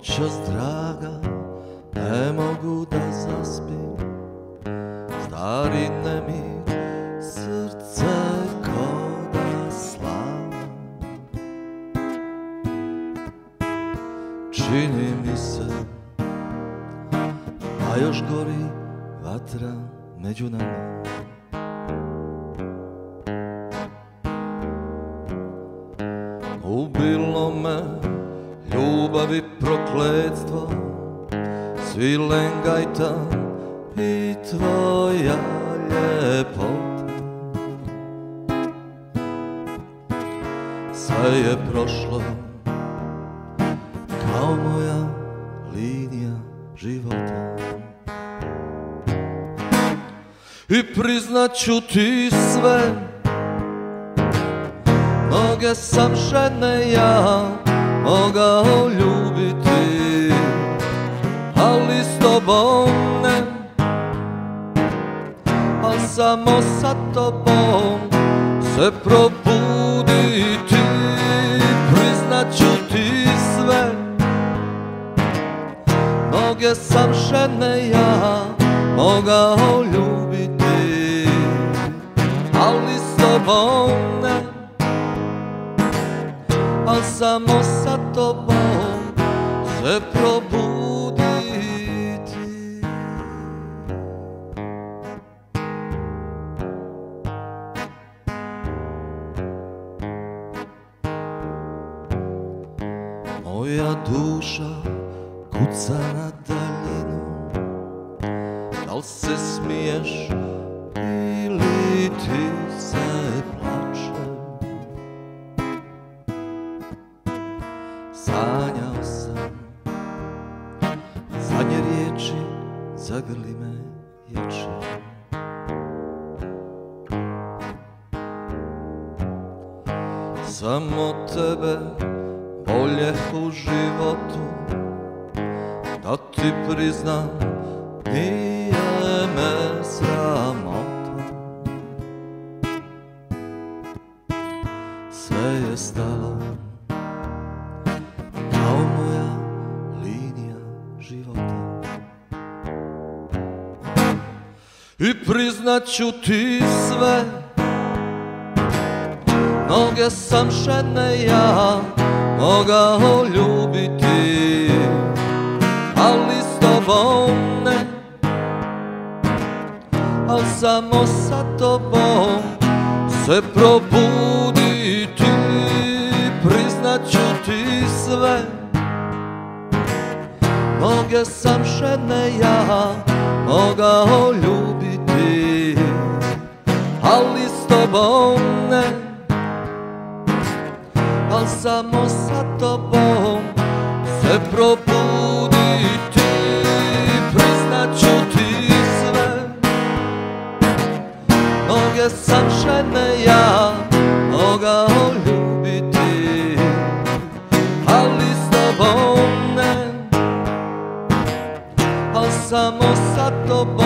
Noćas draga, ne mogu da zaspim, stari nemir, srce ko da slam. Čini mi se, a još gori vatra među nama. Ubilo me ljubav i prokletstvo, svilen gajtan i tvoja ljepota. Sve je prošlo kao moja linija života. I priznaću ti sve, mnoge sam žene ja mogao ljubiti, ali s tobom ne, al samo sa tobom se probuditi. Priznaću ti sve, mnoge sam žene ja mogao ljubiti, ali s tobom ne, al samo sa tobom se probuditi. Moja duša kuca na daljinu, dal se smiješ ili ti se plače. Sanjao sam zadnje riječi, zagrli me jače. Samo tebe voljeh u životu, da ti priznam, nije me sramota. Sve je stalo kao moja linija života. I priznaću ti sve, mnoge sam žene ja mogao ljubiti, ali s tobom ne, al samo sa tobom se probuditi. Priznaću ti sve, mnoge sam žene ja mogao ljubiti, ali s tobom ne, al samo sa tobom se probuditi. Priznaću ti sve, mnoge sam žene ja mogao ljubiti, ali s tobom ne, al samo sa tobom